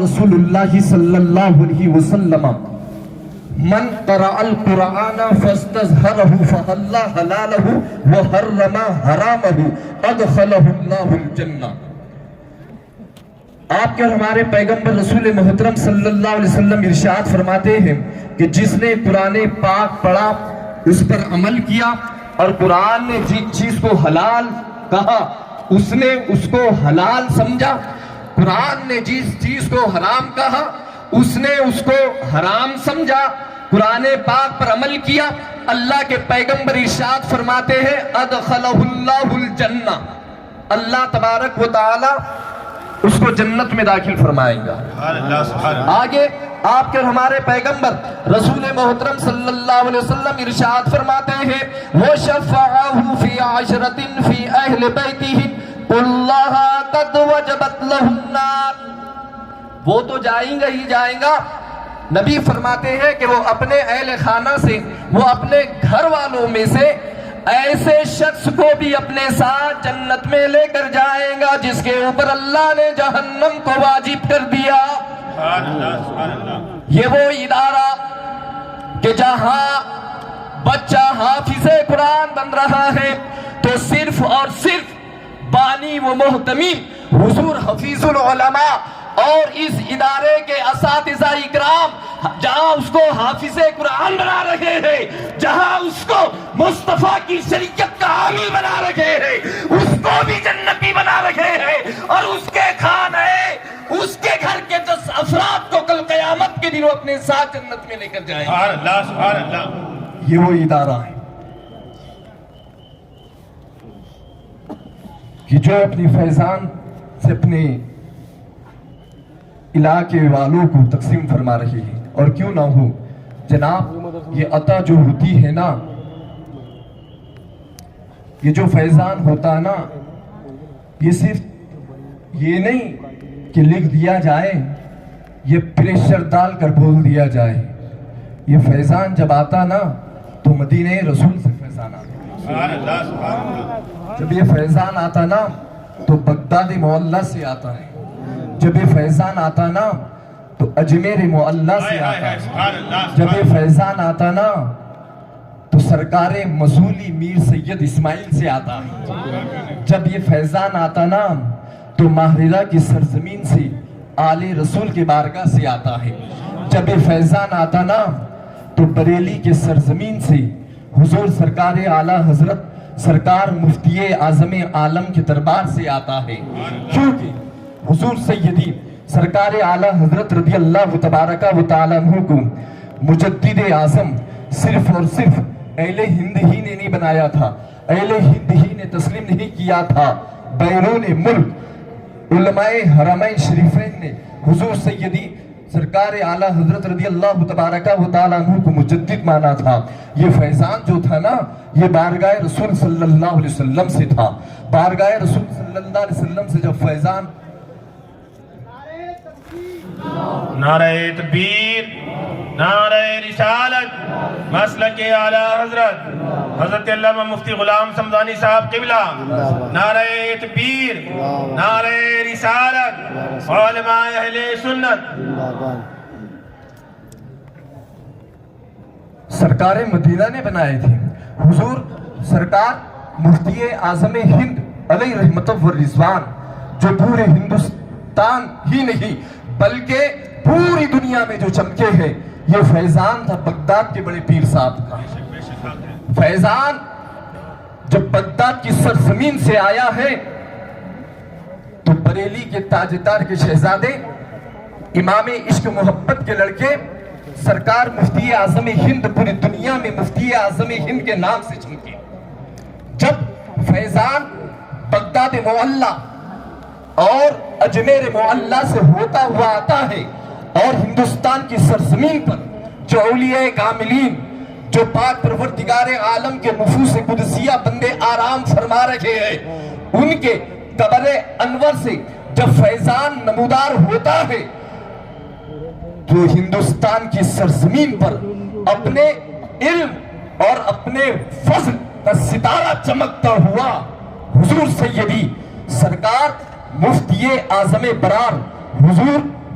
رسول اللہ صلی اللہ علیہ وسلم من قرأ القرآن فاستظہرہ فحل حلالہ وحرم حرامہ ادخلہ اللہ الجنہ۔ آپ کے اور ہمارے پیغمبر رسول محترم صلی اللہ علیہ وسلم ارشاد فرماتے ہیں کہ جس نے قرآن پاک پڑھا، اس پر عمل کیا، اور قرآن نے جس چیز کو حلال کہا اس نے اس کو حلال سمجھا، قرآن نے جس چیز کو حرام کہا اس نے اس کو حرام سمجھا، قرآن پاک پر عمل کیا، اللہ کے پیغمبر ارشاد فرماتے ہیں ادخلہ اللہ الجنہ، اللہ تبارک و تعالی اس کو جنت میں داخل فرمائیں گا۔ آگے آپ کے اور ہمارے پیغمبر رسول محترم صلی اللہ علیہ وسلم ارشاد فرماتے ہیں وَشَفَّعَهُ فِي عَشْرَةٍ فِي أَهْلِ بَيْتِهِ قُلَّهَا قَدْ وَجَبَتْ لَهُ النَّارِ، وہ تو جائیں گا ہی جائیں گا، نبی فرماتے ہیں کہ وہ اپنے اہل خانہ سے، وہ اپنے گھر والوں میں سے ایسے شخص کو بھی اپنے ساتھ جنت میں لے کر جائیں گا جس کے اوپر اللہ نے جہنم کو واجب کر دیا۔ یہ وہ ادارہ کہ جہاں بچہ حافظ قرآن بن رہا ہے تو صرف اور صرف بانی و محتمین حضور حفیظ العلماء اور اس ادارے کے اساتذہ اکرام جہاں اس کو حافظ قرآن بنا رہے ہیں، جہاں اس کو مصطفیٰ کی شریعت کا حامی بنا رہے ہیں، اس کو بھی جنتی بنا رہے ہیں، اور اس کے خانے اس کے گھر کے 10 افراد کو کل قیامت کے دن وہ اپنے ساتھ جنت میں لے کر جائیں گے۔ سبحان اللہ۔ یہ وہ ادارہ ہے کہ جو اپنی فیضان سے اپنے علاقے والوں کو تقسیم فرما رہی ہے، اور کیوں نہ ہو جناب، یہ عطا جو ہوتی ہے نا، یہ جو فیضان ہوتا نا، یہ صرف یہ نہیں کہ لکھ دیا جائے، یہ پریشر ڈال کر بول دیا جائے۔ یہ فیضان جب آتا نا تو مدینہ رسول سے فیضان آتا، جب یہ فیضان آتا نا تو بغداد معلیٰ سے آتا ہے، جب یہ فیضان آتا نا تو اجمیر معلیٰ سے آتا ہے، جب یہ فیضان آتا نا تو سرکار مصولی میر سید اسماعیل سے آتا ہے، جب یہ فیضان آتا نا تو ماہرہ کی سرزمین سے آل رسول کے بارگاہ سے آتا ہے، جب یہ فیضان آتا نا تو بریلی کے سرزمین سے حضور سرکار اعلیٰ حضرت سرکار مفتی اعظم عالم کے دربار سے آتا ہے، کیونکہ حضور سیدی سرکار اعلیٰ حضرت رضی اللہ تبارک و تعالیٰ عنہ کو مجدد اعظم صرف اور صرف اہل ہند ہی نے نہیں بنایا تھا، اہل ہند ہی نے تسلیم نہیں کیا تھا، بیرون ملک علماء حرمین شریفین نے حضور سیدی سرکار اعلیٰ حضرت رضی اللہ تبارک و تعالیٰ عنہ کو مجدد مانا تھا۔ یہ فیضان جو تھا نا، یہ بارگاہ رسول صلی اللہ علیہ وسلم سے تھا، بارگاہ رسول صلی اللہ علیہ وسلم سے جب فیضان نعرہ تکبیر، نعرہ رسالت، مسلک اعلیٰ حضرت حضرت علامہ مفتی غلام سمدانی صاحب قبلہ، نعرہ تکبیر، نعرہ رسالت، علماء اہل سنت۔ سرکار مدینہ نے بنائے تھے، حضور سرکار مفتی اعظم ہند علیہ رحمت و رضوان، جو پورے ہندوستان ہی نہیں بلکہ پوری دنیا میں جو چمکے ہیں، یہ فیضان تھا بغداد کے بڑے پیر صاحب کا۔ فیضان جب بغداد کی سرزمین سے آیا ہے تو بریلی کے تاجدار کے شہزادے، امام عشق محبت کے لڑکے، سرکار مفتی اعظم ہند پوری دنیا میں مفتی اعظم ہند کے نام سے چمکے۔ جب فیضان بغداد معلیٰ اور اجمیر معلیٰ سے ہوتا ہوا آتا ہے اور ہندوستان کی سرزمین پر جو اولیاء کاملین، جو پاک پروردگار عالم کے نفوس قدسیہ بندے آرام فرما رہے ہیں، ان کے قبر انور سے جب فیضان نمودار ہوتا ہے تو ہندوستان کی سرزمین پر اپنے علم اور اپنے فضل کا ستارہ چمکتا ہوا حضور سیدی سرکار مفتی اعظم برار حضور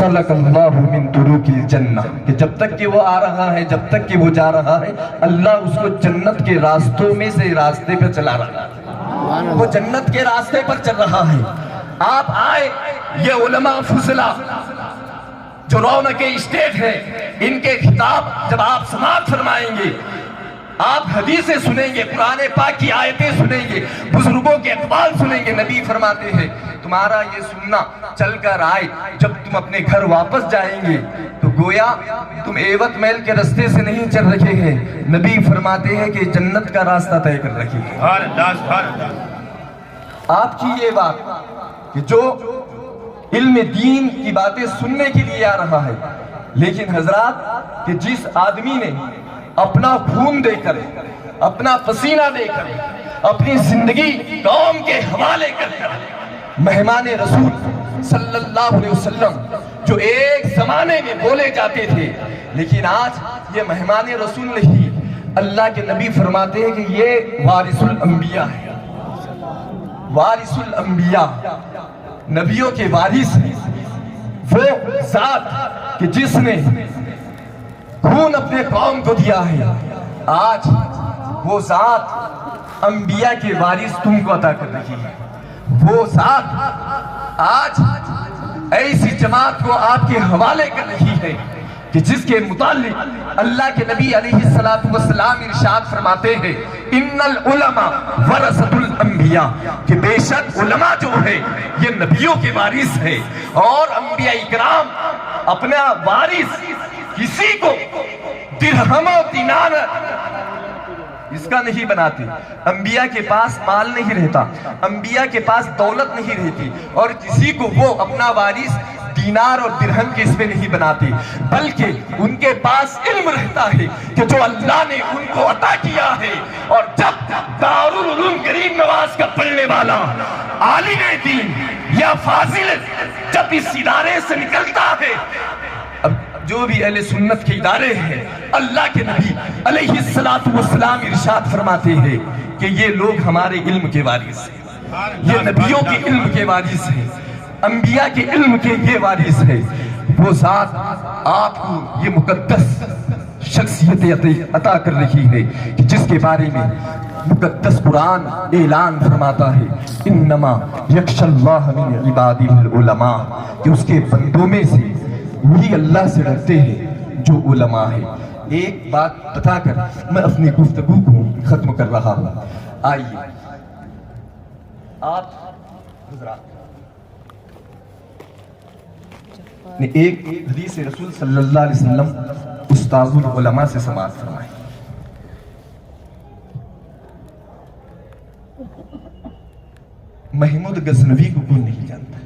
وصلک اللہ من طرق الجنہ، کہ جب تک کہ وہ آ رہا ہے، جب تک کہ وہ جا رہا ہے، اللہ اس کو جنت کے راستوں میں سے راستے پر چلا رہا ہے، وہ جنت کے راستے پر چل رہا ہے۔ آپ آئے، یہ علماء فضلہ جو رونق اسٹیٹ ہے، ان کے خطاب جب آپ سماعت فرمائیں گے، آپ حدیثیں سنیں گے، قرآن پاک کی آیتیں سنیں گے، بزرگوں کے اقوال سنیں گے، نبی فرماتے ہیں تمہارا یہ سننا چل کر آئے، جب تم اپنے گھر واپس جائیں گے تو گویا تم ایوت میل کے راستے سے نہیں چل رکھے ہیں، نبی فرماتے ہیں کہ جنت کا راستہ طے کر رکھے ہیں۔ سبحان اللہ، سبحان اللہ۔ آپ کی یہ بات کہ جو علم دین کی باتیں سننے کے لیے آ رہا ہے، لیکن حضرات کہ جس آدمی نے اپنا خون دے کر، اپنا پسینہ دے کر، اپنی زندگی قوم کے حوالے کر کر، مہمان رسول صلی اللہ علیہ وسلم جو ایک زمانے میں بولے جاتے تھے، لیکن آج یہ مہمان رسول نہیں، اللہ کے نبی فرماتے ہیں کہ یہ وارث الانبیاء ہے، وارث الانبیاء، نبیوں کے وارث ہیں۔ وہ ذات کہ جس نے خون اپنے قوم کو دیا ہے، آج وہ ذات انبیاء کے وارث تم کو عطا کر رہی ہے۔ وہ ذات آج ایسی جماعت کو آپ کے حوالے کر رہی ہے کہ جس کے متعلق اللہ کے نبی علیہ السلام ارشاد فرماتے ہیں ان العلماء ورثۃ الانبیاء، کہ بے شک علماء جو ہے یہ نبیوں کے وارث ہے، اور انبیاء اکرام اپنا وارث کسی کو درہم و دینار اس کا نہیں بناتے۔ انبیاء کے پاس مال نہیں رہتا، انبیاء کے پاس دولت نہیں رہتی، اور کسی کو وہ اپنا وارث دینار اور درہم کے اس پہ نہیں بناتے، بلکہ ان کے پاس علم رہتا ہے کہ جو اللہ نے ان کو عطا کیا ہے۔ اور جب دارالعلوم غریب نواز کا پڑھنے والا عالم دین یا فاضل جب اس ادارے سے نکلتا ہے، اب جو بھی اہل سنت کے ادارے ہیں، اللہ کے نبی علیہ السلام ارشاد فرماتے ہیں کہ یہ لوگ ہمارے علم کے وارث ہیں، یہ نبیوں کے علم کے وارث ہیں، انبیاء کے علم کے یہ وارث ہے۔ وہ ذات آپ کو یہ مقدس شخصیت عطا کر رہی ہے کہ جس کے بارے میں مقدس قرآن اعلان فرماتا ہے انما یخشی اللہ من عبادہ العلماء، کہ اس کے بندوں میں سے وہی اللہ سے ڈرتے ہیں جو علماء ہے۔ ایک بات بتا کر میں اپنی گفتگو کو ختم کر رہا ہوں۔ آئیے آپ حضرات نے ایک حدیث رسول صلی اللہ علیہ وسلم استاذ العلماء سے سماعت فرمائی۔ محمود غزنوی کو کون نہیں جانتا؟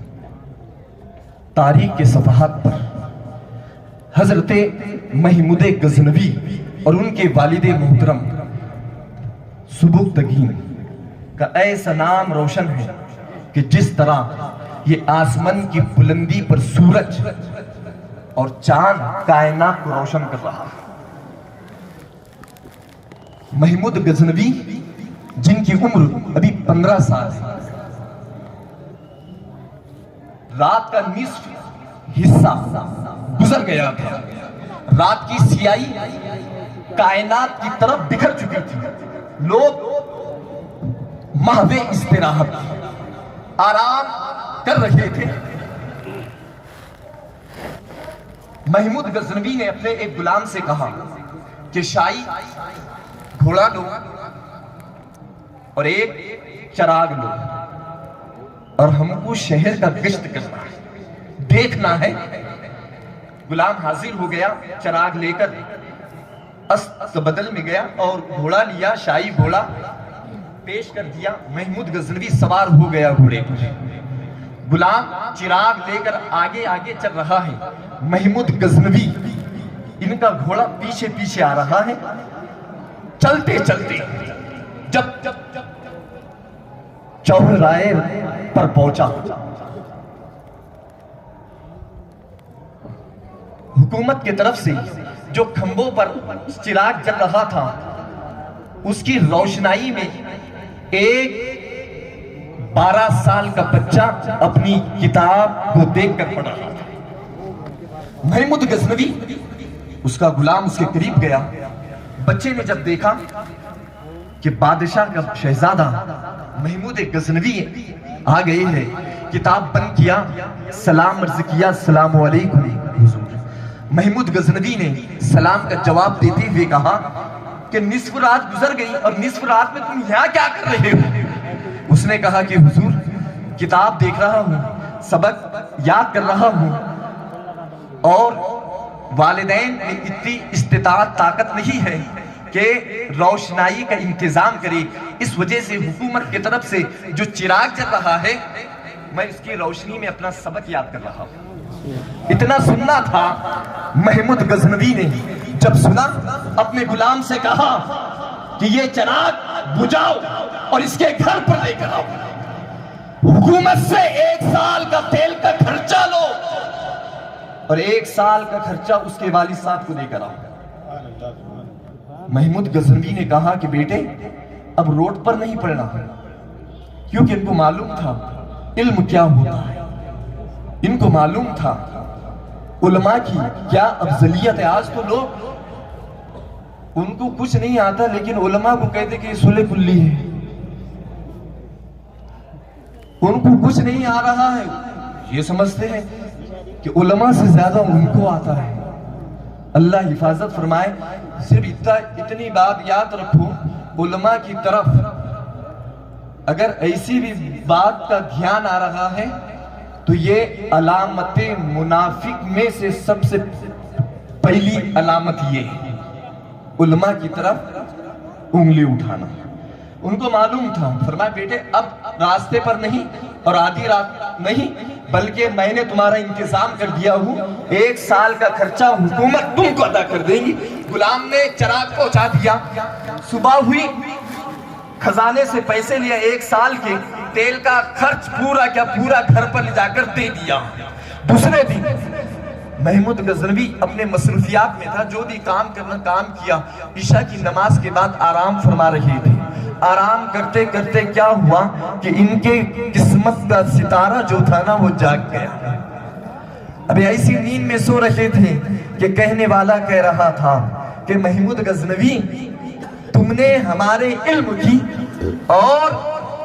تاریخ کے صفحات پر حضرت محمود غزنوی اور ان کے والد محترم سبکتگین کا ایسا نام روشن ہے کہ جس طرح یہ آسمان کی بلندی پر سورج اور چاند کائنات کو روشن کر رہا ہے۔ محمود غزنوی جن کی عمر ابھی 15 سال ہے، رات کا نصف حصہ گزر گیا تھا، رات کی سیاہی کائنات کی طرف بکھر چکی تھی، لوگ محو استراحت آرام کر رہے تھے۔ محمود غزنوی نے اپنے ایک غلام سے کہا کہ شاہی گھوڑا لو اور ایک چراغ لو، اور ہم کو شہر کا گشت کرنا ہے، دیکھنا ہے۔ غلام حاضر ہو گیا، چراغ لے کر اسد بدل میں گیا اور گھوڑا لیا، شاہی گھوڑا پیش کر دیا۔ محمود غزنوی سوار ہو گیا گھوڑے پر، غلام چراغ لے کر آگے آگے چل رہا ہے، محمود غزنوی ان کا گھوڑا پیچھے پیچھے آ رہا ہے۔ چلتے چلتے جب چوراہے پر پہنچا، حکومت کی طرف سے جو کھمبوں پر چراغ جل رہا تھا، اس کی روشنائی میں ایک 12 سال کا بچہ اپنی کتاب کو دیکھ کر پڑھ رہا تھا۔ محمود غزنوی اس کا غلام اس کے قریب گیا. بچے نے جب دیکھا کہ بادشاہ کا شہزادہ محمود غزنوی آ گئے ہیں، کتاب بند کیا، سلام عرض کیا، السلام علیکم حضور. محمود غزنوی نے سلام کا جواب دیتے ہوئے کہا کہ نصف رات گزر گئی اور نصف رات میں تم یہاں کیا کر رہے ہو؟ اس نے کہا کہ حضور کتاب دیکھ رہا ہوں، سبق یاد کر رہا ہوں، اور والدین میں اتنی استطاعت طاقت نہیں ہے کہ روشنائی کا انتظام کرے، اس وجہ سے حکومت کی طرف سے جو چراغ جل رہا ہے میں اس کی روشنی میں اپنا سبق یاد کر رہا ہوں. اتنا سننا تھا. محمود غزنوی نے جب سنا اپنے غلام سے کہا کہ یہ چراغ بجھاؤ اور اس کے گھر پر لے کر آؤ، حکومت سے 1 سال کا تیل کا خرچہ لو اور 1 سال کا خرچہ اس کے والد صاحب کو دے کر آؤ. محمود غزنوی نے کہا کہ بیٹے اب روڈ پر نہیں پڑنا، کیونکہ ان کو معلوم تھا علم کیا ہوتا ہے، ان کو معلوم تھا علماء کی کیا افضلیت ہے. آج تو لوگ ان کو کچھ نہیں آتا لیکن علماء کو کہتے کہ یہ سلے کلی ہے، ان کو کچھ نہیں آ رہا ہے، یہ سمجھتے ہیں کہ علماء سے زیادہ ان کو آتا ہے. اللہ حفاظت فرمائے. صرف اتنی بات یاد رکھو، علماء کی طرف اگر ایسی بھی بات کا دھیان آ رہا ہے تو یہ علامت منافق میں سے سب سے پہلی علامت یہ ہے، علماء کی طرف انگلی اٹھانا. ان کو معلوم تھا. فرمایا بیٹے اب راستے پر نہیں اور آدھی رات نہیں، بلکہ میں نے تمہارا انتظام کر دیا ہوں، 1 سال کا خرچہ حکومت تم کو ادا کر دیں گی. غلام نے چراغ پہنچا دیا. صبح ہوئی، خزانے سے پیسے لیا 1 سال کے تیل کا خرچ پورا کیا پورا گھر پر لے جا کر دے دیا. دوسرے دن محمود غزنوی اپنے مصروفیات میں تھا، جو بھی کام کرنا کام کیا. عشاء کی نماز کے بعد آرام فرما رہے تھے. آرام کرتے کرتے کیا ہوا کہ ان کے قسمت کا ستارہ جو تھا نا وہ جاگ گیا. ابھی ایسی نیند میں سو رہے تھے کہ کہنے والا کہہ رہا تھا کہ محمود غزنوی تم نے ہمارے علم کی اور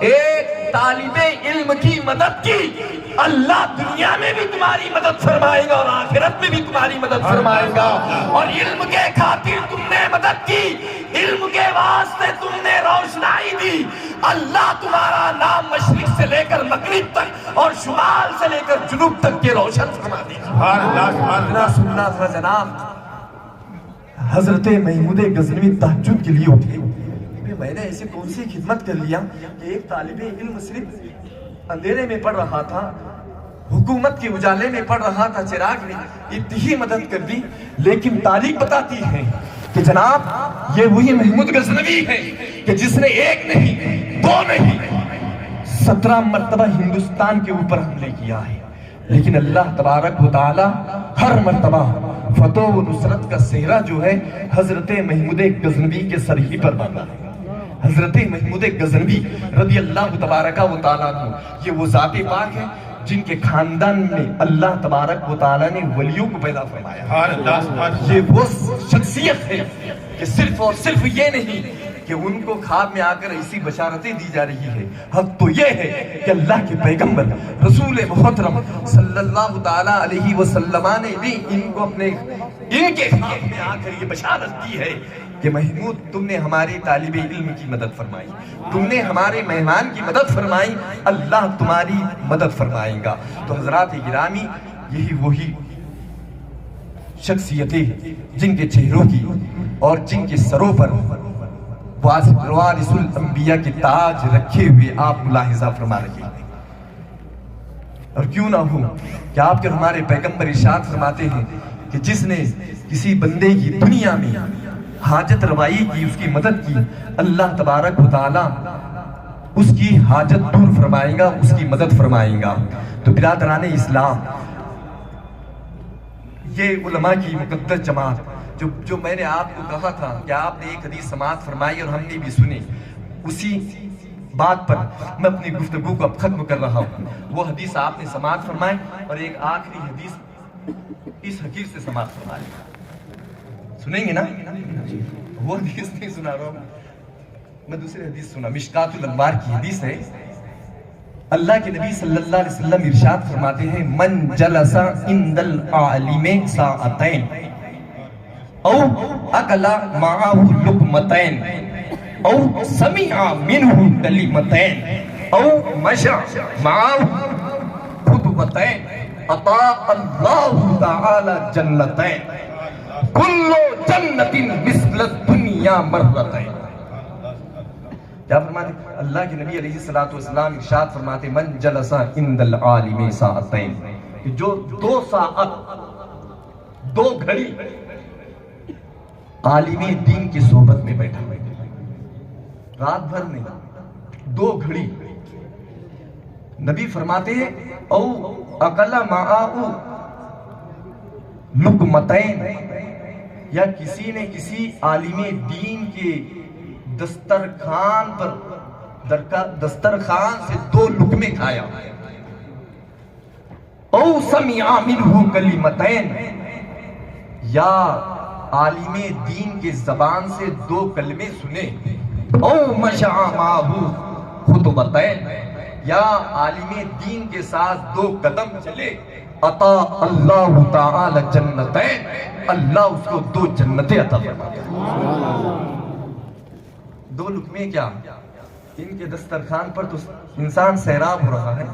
ایک طالب علم کی مدد کی، اللہ دنیا میں بھی تمہاری مدد فرمائے گا اور آخرت میں بھی تمہاری مدد فرمائے گا. اور علم کے خاطر تم نے مدد کی، علم کے واسطے تم نے روشنائی دی، اللہ تمہارا نام مشرق سے لے کر مغرب تک اور شمال سے لے کر جنوب تک کے روشن فرما دے گا. سننا تھا جناب. حضرت محمود غزنوی تہجد کے لیے اٹھے. میں نے ایسے کون سی خدمت کر لیا کہ ایک طالب علم صرف اندھیرے میں پڑھ رہا تھا، حکومت کے اجالے میں پڑھ رہا تھا، چراغ نے اتنی ہی مدد کر دی. لیکن تاریخ بتاتی ہے کہ جناب یہ وہی محمود غزنوی ہے کہ جس نے 1 نہیں 2 نہیں 17 مرتبہ ہندوستان کے اوپر حملے کیا ہے. لیکن اللہ تبارک و تعالی ہر مرتبہ فتح و نصرت کا سہرا جو ہے حضرت محمود غزنوی کے سر ہی پر باندھا ہے. حضرت محمود غزنوی رضی اللہ تبارک و تعالیٰ عنہ یہ وہ ذات پاک ہے جن کے خاندان میں اللہ تبارک و تعالیٰ نے ولیوں کو پیدا فرمایا. یہ وہ شخصیت ہے کہ صرف اور صرف یہ نہیں کہ ان کو خواب میں آ کر ایسی بشارتیں دی جا رہی ہے، حق تو یہ ہے کہ اللہ کے پیغمبر رسول محترم صلی اللہ تعالیٰ علیہ وسلم نے بھی ان کو ان کے خواب میں آ کر یہ بشارت دی ہے کہ محمود تم نے ہمارے طالب علم کی مدد فرمائی، تم نے ہمارے مہمان کی مدد فرمائی، اللہ تمہاری مدد فرمائے گا. تو حضرات گرامی یہی وہی شخصیتیں جن کے چہروں کی اور جن کے سروں پر وارث الانبیاء کے تاج رکھے ہوئے آپ ملاحظہ فرما رہے ہیں. اور کیوں نہ ہو کہ آپ کے ہمارے پیغمبر ارشاد فرماتے ہیں کہ جس نے کسی بندے کی دنیا میں حاجت روائی کی، اس کی مدد کی، اللہ تبارک و تعالی اس کی حاجت دور فرمائے گا، اس کی مدد فرمائے گا. تو برادران اسلام یہ علماء کی مقدس جماعت جو میں نے آپ کو کہا تھا کہ آپ نے ایک حدیث سماعت فرمائی اور ہم نے بھی سنی، اسی بات پر میں اپنی گفتگو کو اب ختم کر رہا ہوں. وہ حدیث آپ نے سماعت فرمائی اور ایک آخری حدیث اس حقیر سے سماعت فرما لیں. سنیں گے نا؟ وہ حدیث نہیں سنا رہا ہوں میں دوسری حدیث سنا. مشکات الانوار کی حدیث ہے. اللہ کے نبی صلی اللہ علیہ وسلم ارشاد فرماتے ہیں من جلس عند العالم ساعتین او اکل معه لقمتین او سمع منه کلمتین او مشى معه خطوتین اطاع اللہ تعالی جنتین کل جنت مثل الدنیا مرتين. کیا فرماتے ہیں؟ اللہ کے نبی علیہ الصلوۃ والسلام ارشاد فرماتے ہیں من جلس عند العالم ساعتین کہ جو 2 ساعت 2 گھڑی عالم دین کی صحبت میں بیٹھا ہے. رات بھر نہیں 2 گھڑی. نبی فرماتے ہیں او اکل معه لقمتین یا کسی نے کسی عالم دین کے دسترخوان سے 2 لقمے کھایا. او سمع منہ کلمتین یا عالم دین کے زبان سے 2 کلمے سنے. او مشى معہ خطوتین یا عالم دین کے ساتھ 2 قدم چلے. اطاع اللہ تعالی جنتین اللہ اس کو 2 جنتیں عطا فرماتا ہے. 2 لقمے کیا ان کے دسترخوان پر تو انسان سیراب ہو رہا ہے.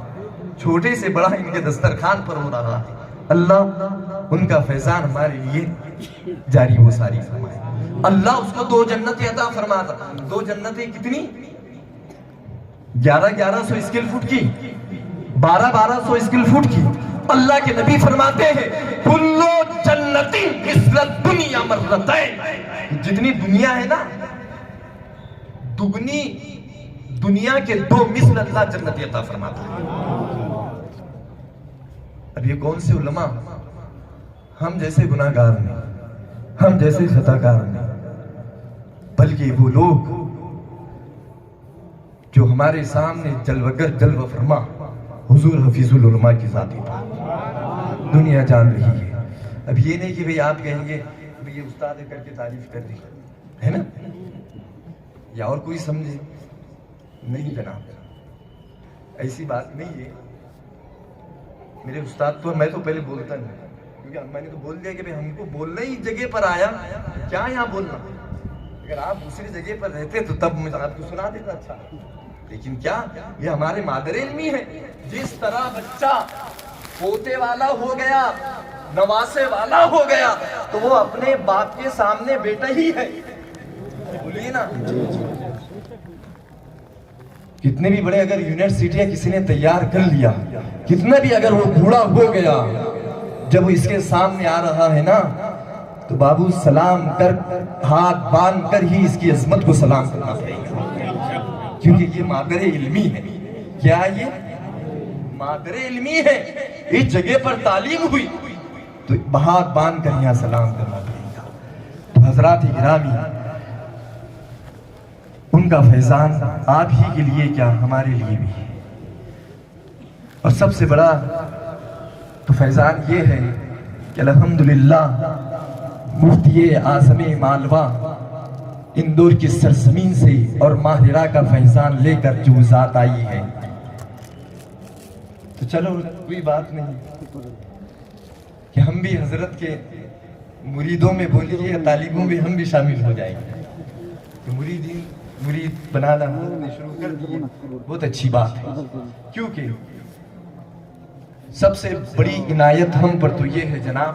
چھوٹے سے بڑا ان کے دسترخوان پر ہو رہا ہے. اللہ ان کا فیضان ہمارے لیے جاری و ساری فرمائے. اللہ اس کو 2 جنتیں عطا فرماتا. 2 جنتیں کتنی؟ 1100 اسکوائر فٹ کی 1200 اسکوائر فٹ کی. اللہ کے نبی فرماتے ہیں کلو جنتی مثل الدنیا مرتين. جتنی دنیا ہے نا دگنی دنیا کے 2 مثل اللہ جنت عطا فرماتا ہے. اب یہ کون سے علماء ہم جیسے گناہگار نہیں, ہم جیسے خطاکار نہیں, بلکہ وہ لوگ جو ہمارے سامنے جلوگر جلوہ فرما حضور حفیظ العلماء کی ذاتی دنیا جان رہی ہے. اب یہ نہیں کہ بھئی آپ کہیں گے یہ استاد کر کے تعریف کر دی ہے نا, یا اور کوئی سمجھے نہیں جناب, ایسی بات نہیں ہے. میرے استاد تو میں تو پہلے بولتا نہیں, کیونکہ میں نے تو بول دیا کہ ہم کو بولنا ہی جگہ پر آیا, کیا یہاں بولنا. اگر آپ دوسری جگہ پر رہتے تو تب میں آپ کو سنا دیتا. اچھا لیکن کیا یہ ہمارے مادر علمی ہے. جس طرح بچہ پوتے والا ہو گیا, نواسے والا ہو گیا, تو وہ اپنے باپ کے سامنے بیٹا ہی ہے. بولیے نا, کتنے بھی بڑے اگر یونیورسٹیاں کسی نے تیار کر لیا, کتنا بھی اگر وہ بوڑھا ہو گیا, جب وہ اس کے سامنے آ رہا ہے نا تو بابو سلام کر ہاتھ باندھ کر ہی اس کی عظمت کو سلام کرنا پڑے گا, کیونکہ یہ مادر علمی ہے. کیا یہ مادر علمی ہے, اس جگہ پر تعلیم ہوئی تو ہاتھ باندھ کر یہاں سلام کرنا پڑے گا. تو حضرات گرامی, ان کا فیضان آپ ہی کے لیے کیا ہمارے لیے بھی ہے. اور سب سے بڑا تو فیضان یہ ہے کہ الحمدللہ مفتی اعظم مالوا اندور کی سرزمین سے اور ماہرہ کا فیضان لے کر جو ذات آئی ہے, تو چلو کوئی بات نہیں کہ ہم بھی حضرت کے مریدوں میں بولیے یا طالبوں میں ہم بھی شامل ہو جائیں گے. مرید بنانا حضرت نے شروع کر دیے, بہت اچھی بات ہے, کیونکہ سب سے بڑی عنایت ہم پر تو یہ ہے جناب,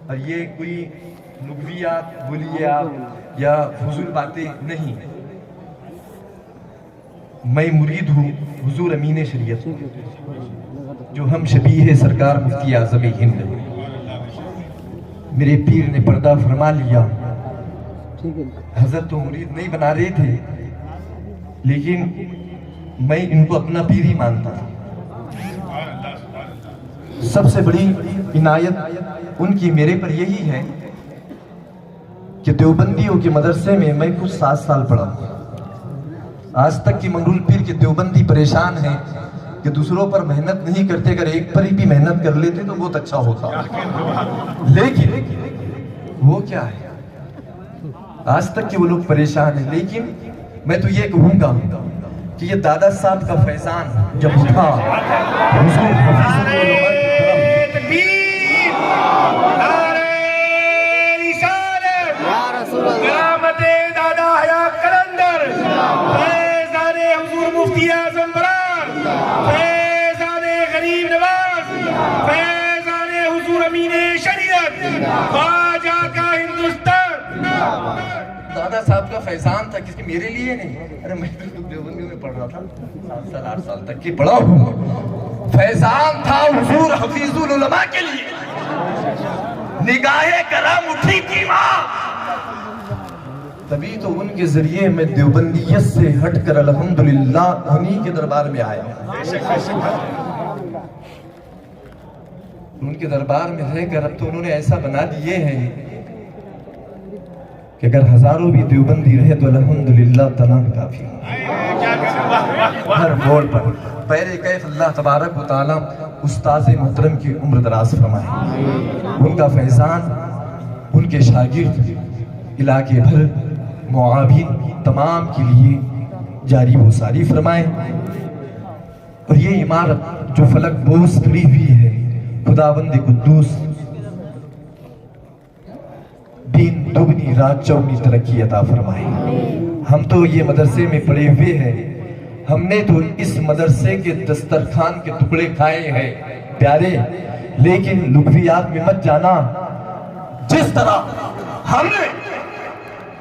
اور یہ کوئی لغویات بولیے آپ یا فضول باتیں نہیں, میں مرید ہوں حضور امین شریعت جو ہم شبیہ سرکار مفتی اعظم ہند. میرے پیر نے پردہ فرما لیا, حضرت تو مرید نہیں بنا رہے تھے لیکن میں ان کو اپنا پیر ہی مانتا تھا. سب سے بڑی عنایت ان کی میرے پر یہی ہے کہ دیوبندیوں کے مدرسے میں میں کچھ 7 سال پڑھا. آج تک کی منگرول پیر کے دیوبندی پریشان ہیں کہ دوسروں پر محنت نہیں کرتے، اگر ایک پر ہی بھی محنت کر لیتے تو بہت اچھا ہوتا. لیکن وہ کیا ہے، آج تک کہ وہ لوگ پریشان ہیں. لیکن میں تو یہ کہوں گا کہ یہ دادا صاحب کا فیضان جب اٹھا، حضور حفیظ العلماء تکبیر، نعرہ رسالت، کرامت دادا حیا قلندر، فیضان حضور مفتی اعظم بران، فیضان غریب نواز، فیضان حضور امین شریعت، خواجہ کا ہندوستان. دادا صاحب کا فیضان تھا، کس کے میرے لیے نہیں. ارے میں تو دیوبندیوں میں پڑھ رہا تھا 7 سال 8 سال تک کی پڑھا ہوں. فیضان تھا حضور حفیظ العلماء کے لیے. نگاہ کرم اٹھی تھی ماں، تبھی تو ان کے ذریعے میں دیوبندیت سے ہٹ کر الحمدللہ انہی کے دربار میں آیا. ان کے دربار میں رہ کر اب تو انہوں نے ایسا بنا دیے ہیں کہ اگر ہزاروں بھی دیوبندی رہے تو الحمدللہ تمام کافی. ہر موڑ پر پہلے کیف اللہ تبارک و تعالی استاذ محترم کی عمر دراز فرمائے، ان کا فیضان ان کے شاگرد علاقے بھر معاون تمام کے لیے جاری و ساری فرمائے. اور یہ عمارت جو فلک بوس کھڑی ہوئی ہے، خداوند قدوس دین دگنی رات چوگنی ترقی عطا فرمائے. ہم تو یہ مدرسے میں پڑے ہوئے ہیں، ہم نے تو اس مدرسے کے دسترخوان کے ٹکڑے کھائے ہیں پیارے، لیکن لغویات میں مت جانا. جس طرح ہم نے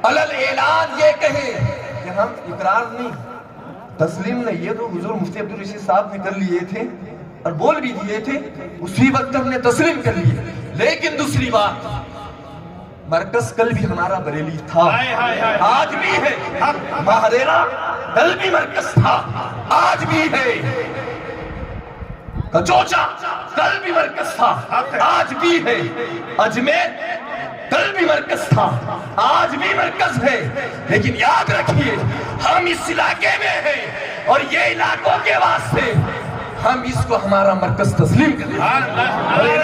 علل اعلان یہ کہے کہ ہم اقرار نہیں تسلیم نہیں، یہ تو حضور مفتی عبدالرشید صاحب نے کر لیے تھے اور بول بھی دیے تھے، اسی وقت ہم نے تسلیم کر لیے. لیکن دوسری بات، مرکز کل بھی ہمارا بریلی تھا، آج بھی ہے. ماہریرہ کل بھی مرکز تھا، آج بھی ہے. کچوچا کل بھی مرکز تھا، آج بھی ہے. اجمیر کل بھی مرکز تھا، آج بھی مرکز ہے. لیکن یاد رکھیے ہم اس علاقے میں ہیں اور یہ علاقوں کے واسطے ہم اس کو ہمارا مرکز تسلیم کریں.